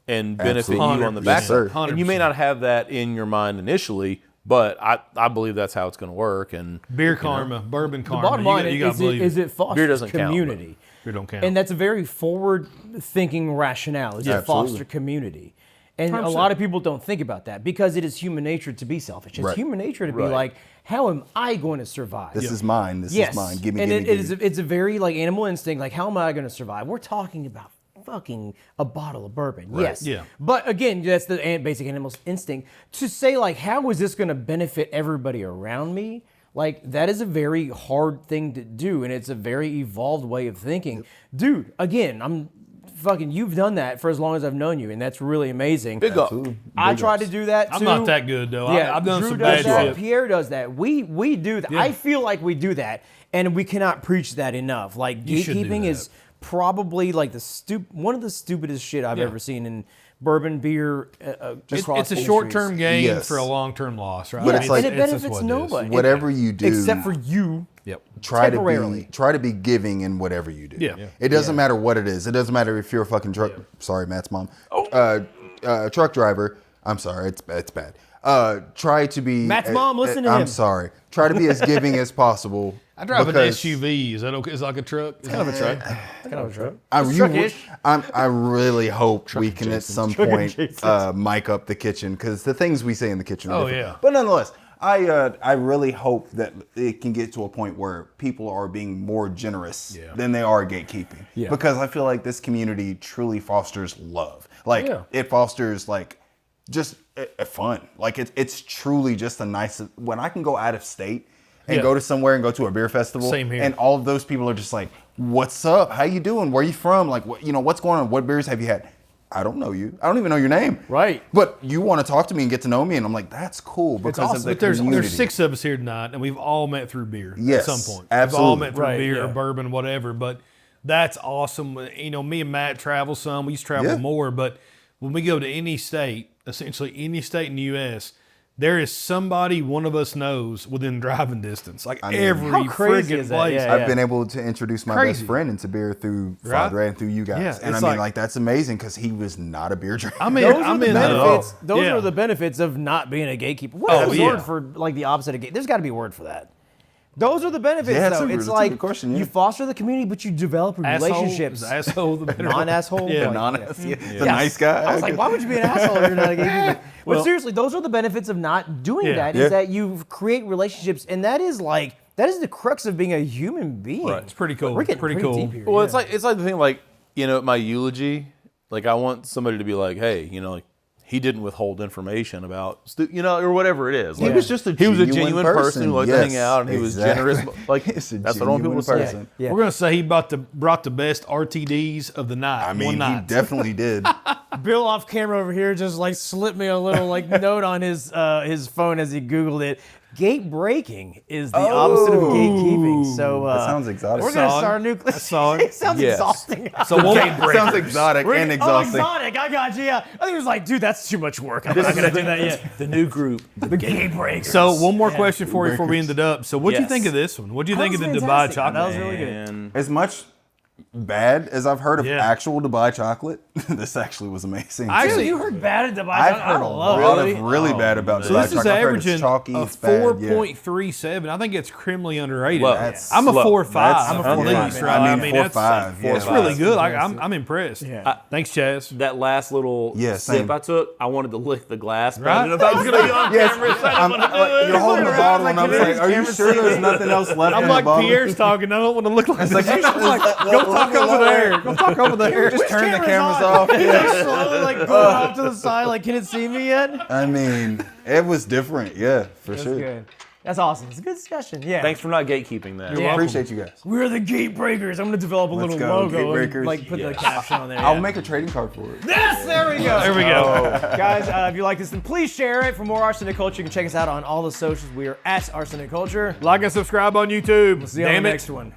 Speaker 3: and benefit you
Speaker 5: Absolutely.
Speaker 3: on the
Speaker 1: 100%.
Speaker 3: back.
Speaker 5: Yes, sir.
Speaker 3: And you may not have that in your mind initially, but I believe that's how it's going to work. And
Speaker 1: Beer karma, bourbon
Speaker 2: The
Speaker 1: karma.
Speaker 2: bottom line
Speaker 1: you gotta
Speaker 2: is,
Speaker 1: believe
Speaker 2: it
Speaker 3: Beer
Speaker 2: fosters
Speaker 3: doesn't count,
Speaker 2: community.
Speaker 1: Beer don't count.
Speaker 2: And that's a very forward-thinking rationale, is to
Speaker 5: Absolutely.
Speaker 2: foster community. And a
Speaker 1: 100%.
Speaker 2: lot of people don't think about that because it is human nature to be selfish. It's
Speaker 5: Right.
Speaker 2: human nature to be
Speaker 3: Right.
Speaker 2: like, how am I going to survive?
Speaker 5: This is mine. This
Speaker 2: yes.
Speaker 5: is mine. Give me.
Speaker 2: and
Speaker 5: give me,
Speaker 2: it
Speaker 5: give
Speaker 2: is
Speaker 5: me.
Speaker 2: it's a very like animal instinct, like how am I going to survive? We're talking about fucking a bottle of bourbon. Yes.
Speaker 1: Yeah.
Speaker 2: But again, that's the basic animal instinct. To say like, how is this going to benefit everybody around me? Like that is a very hard thing to do, and it's a very evolved way of thinking. Dude, again, you've done that for as long as I've known you, and that's really amazing.
Speaker 3: big up.
Speaker 5: Absolutely.
Speaker 2: I
Speaker 5: Big
Speaker 2: try
Speaker 5: ups.
Speaker 2: to do that too.
Speaker 1: I'm not that good though.
Speaker 2: Yeah,
Speaker 1: I've done
Speaker 2: Drew
Speaker 1: some
Speaker 2: does
Speaker 1: bad
Speaker 2: that.
Speaker 1: shit.
Speaker 2: Pierre does that. We do that. I feel like we do that, and we cannot preach that enough. Like
Speaker 1: You should do
Speaker 2: gatekeeping
Speaker 1: that.
Speaker 2: is probably like one of the stupidest shit I've ever seen in bourbon, beer, across
Speaker 1: It's a
Speaker 2: industries.
Speaker 1: short-term gain
Speaker 5: Yes.
Speaker 1: for a long-term loss, right?
Speaker 5: But
Speaker 1: I
Speaker 5: it's
Speaker 1: mean,
Speaker 5: like-
Speaker 2: and it
Speaker 1: just
Speaker 2: benefits
Speaker 1: what it is.
Speaker 2: nobody.
Speaker 5: Whatever you do,
Speaker 2: Except for you.
Speaker 1: Yep.
Speaker 2: temporarily.
Speaker 5: try to be giving in whatever you do.
Speaker 1: Yeah.
Speaker 5: It doesn't matter what it is. It doesn't matter if you're a fucking truck. Sorry, Matt's mom. Truck driver. I'm sorry. It's bad. Try to be.
Speaker 2: Matt's mom, listen to
Speaker 5: I'm
Speaker 2: him.
Speaker 5: sorry. Try to be as giving as possible.
Speaker 1: I drive an
Speaker 5: because
Speaker 1: SUV. Is that okay? Is it like a truck? It's
Speaker 2: Kind of a truck. Kind of a truck.
Speaker 5: I really hope we can at some point mic up the kitchen because the things we say in the kitchen are
Speaker 1: Oh,
Speaker 5: different.
Speaker 1: yeah.
Speaker 5: But nonetheless, I really hope that it can get to a point where people are being more generous than they are gatekeeping.
Speaker 2: Yeah.
Speaker 5: Because I feel like this community truly fosters love. Like it fosters like just fun. Like it's truly just a nice. When I can go out of state and go to somewhere and go to a beer festival,
Speaker 1: Same here.
Speaker 5: and all of those people are just like, "What's up? How you doing? Where you from? Like, what what's going on? What beers have you had?" I don't know you. I don't even know your name.
Speaker 2: Right.
Speaker 5: But you want to talk to me and get to know me, and I'm like, that's cool because
Speaker 2: awesome.
Speaker 5: of the
Speaker 1: But there's
Speaker 5: community.
Speaker 1: 6 of us here tonight, and we've all met through beer
Speaker 5: Yes,
Speaker 1: at some point.
Speaker 5: absolutely.
Speaker 1: We've all met through
Speaker 2: Right,
Speaker 1: beer or
Speaker 2: yeah.
Speaker 1: bourbon, whatever. But that's awesome. Me and Matt travel some. We used to travel
Speaker 5: Yeah.
Speaker 1: more. But when we go to any state, essentially any state in the U.S., there is somebody one of us knows within driving distance. Like
Speaker 5: mean,
Speaker 1: every
Speaker 2: how crazy
Speaker 1: friggin'
Speaker 2: is that?
Speaker 1: place.
Speaker 2: Yeah.
Speaker 5: I've been able to introduce my
Speaker 1: Crazy.
Speaker 5: best friend into beer through
Speaker 1: Right?
Speaker 5: Father and through you guys.
Speaker 1: Yeah,
Speaker 5: and I
Speaker 1: it's
Speaker 5: mean,
Speaker 1: like-
Speaker 5: that's amazing because he was not a beer drinker.
Speaker 1: I'm in.
Speaker 2: Those are
Speaker 1: I'm
Speaker 2: the
Speaker 1: in.
Speaker 2: benefits. Those
Speaker 1: Yeah.
Speaker 2: are the benefits of not being a gatekeeper. What
Speaker 1: Oh,
Speaker 2: is a
Speaker 1: yeah.
Speaker 2: word for like the opposite of gate? There's got to be a word for that. Those are the benefits,
Speaker 5: Yeah, that's
Speaker 2: though.
Speaker 5: a
Speaker 2: It's
Speaker 5: good
Speaker 2: like
Speaker 5: question, yeah.
Speaker 2: you foster the community, but you develop relationships.
Speaker 1: Asshole. The better
Speaker 2: Non-asshole.
Speaker 1: Yeah.
Speaker 2: like,
Speaker 5: Non-asshole. The
Speaker 2: Yes.
Speaker 5: nice guy.
Speaker 2: I was like, why would you be an asshole if you're not a gatekeeper?
Speaker 1: Well-
Speaker 2: But seriously, those are the benefits of not doing
Speaker 1: Yeah.
Speaker 2: that.
Speaker 5: Yeah.
Speaker 2: Is that you create relationships, and that is the crux of being a human being.
Speaker 3: Right.
Speaker 1: It's pretty cool.
Speaker 2: We're getting
Speaker 1: Pretty
Speaker 2: pretty
Speaker 1: cool.
Speaker 2: deep here.
Speaker 3: Well,
Speaker 2: yeah.
Speaker 3: it's like the thing, like, at my eulogy, like, I want somebody to be like, hey, like, he didn't withhold information about, or whatever it is.
Speaker 5: He
Speaker 3: Like,
Speaker 5: was just a
Speaker 3: he was a
Speaker 5: genuine
Speaker 3: genuine person who liked to hang
Speaker 5: Yes,
Speaker 3: out, and he was
Speaker 5: exactly.
Speaker 3: generous. Like,
Speaker 5: He's a
Speaker 3: that's what I want people to
Speaker 5: genuine
Speaker 3: say.
Speaker 5: person.
Speaker 2: Yeah.
Speaker 1: We're gonna say he brought the best RTDs of the night.
Speaker 5: I
Speaker 1: one
Speaker 5: mean, he
Speaker 1: night.
Speaker 5: definitely did.
Speaker 2: Bill off camera over here just slipped me a little note on his phone as he Googled it. Gate breaking is the opposite of gatekeeping. So
Speaker 5: That sounds exotic.
Speaker 2: we're gonna
Speaker 1: Solid.
Speaker 2: start a new.
Speaker 1: Solid.
Speaker 2: It sounds
Speaker 3: Yes.
Speaker 2: exhausting.
Speaker 1: So one,
Speaker 5: Sounds exotic and
Speaker 2: Oh,
Speaker 5: exhausting.
Speaker 2: exotic! I got you. Yeah. I think it was like, dude, that's too much work. I'm not gonna do that yet.
Speaker 3: The new group.
Speaker 2: The gate breakers.
Speaker 1: So one more question for you before we end it up. So what'd you
Speaker 3: Yes.
Speaker 1: think of this one? What'd you
Speaker 2: That
Speaker 1: think of
Speaker 2: was
Speaker 1: the Dubai
Speaker 2: fantastic.
Speaker 1: chocolate?
Speaker 2: That was really good.
Speaker 3: And
Speaker 5: As much bad as I've heard of
Speaker 1: Yeah.
Speaker 5: actual Dubai chocolate, this actually was amazing.
Speaker 1: I
Speaker 2: Dude,
Speaker 1: actually-
Speaker 2: you heard bad at Dubai.
Speaker 5: I've
Speaker 2: I
Speaker 5: heard a
Speaker 2: don't love
Speaker 5: lot
Speaker 2: it.
Speaker 5: of really bad about
Speaker 1: So
Speaker 5: Dubai
Speaker 1: this is
Speaker 5: chocolate. I've heard it's
Speaker 1: averaging
Speaker 5: chalky,
Speaker 1: a
Speaker 5: it's bad, yeah.
Speaker 1: 4.37. I think it's criminally underrated.
Speaker 3: Low.
Speaker 5: That's
Speaker 1: I'm a
Speaker 3: low.
Speaker 1: 4.5
Speaker 5: That's-
Speaker 1: at
Speaker 2: I'm a
Speaker 1: least,
Speaker 2: 4.5,
Speaker 1: right?
Speaker 5: I mean,
Speaker 1: that's
Speaker 5: 4.5, yeah.
Speaker 1: That's really good. I'm impressed.
Speaker 2: Yeah.
Speaker 1: Thanks, Chaz.
Speaker 3: that last little
Speaker 5: Yeah,
Speaker 3: sip
Speaker 5: same.
Speaker 3: I took, I wanted to lick the glass. But
Speaker 1: Right?
Speaker 3: I didn't know if I was going to be on
Speaker 5: Yes,
Speaker 3: camera. So I
Speaker 5: I'm,
Speaker 3: didn't want to do it.
Speaker 5: you're holding the bottle, and I'm like, "Are you sure there's nothing else left
Speaker 1: I'm
Speaker 5: in
Speaker 1: like
Speaker 5: the bottle?"
Speaker 1: Pierre's talking. I don't want to look like this.
Speaker 5: Go
Speaker 1: Talk over there. Go talk over there.
Speaker 5: Just turn the
Speaker 2: camera's
Speaker 5: cameras
Speaker 2: on.
Speaker 5: off. Yeah.
Speaker 2: Slowly going off to the side, can it see me yet?
Speaker 5: I mean, it was different. Yeah, for
Speaker 2: That's
Speaker 5: sure.
Speaker 2: good. That's awesome. It's a good discussion. Yeah.
Speaker 3: Thanks for not gatekeeping that.
Speaker 2: Yeah.
Speaker 5: Appreciate you guys.
Speaker 2: We're the gate breakers. I'm gonna develop a
Speaker 5: Let's
Speaker 2: little
Speaker 5: go,
Speaker 2: logo
Speaker 5: Gate
Speaker 2: and
Speaker 5: Breakers.
Speaker 2: put the caption on there.
Speaker 5: I'll
Speaker 2: yeah.
Speaker 5: make a trading card for it.
Speaker 2: Yes, there we go.
Speaker 1: There we go.
Speaker 2: Guys, if you like this, then please share it. For more Arsenic Culture, you can check us out on all the socials. We are at Arsenic Culture.
Speaker 1: Like and subscribe on YouTube.
Speaker 2: See you on
Speaker 1: Damn
Speaker 2: the
Speaker 1: it.
Speaker 2: next one.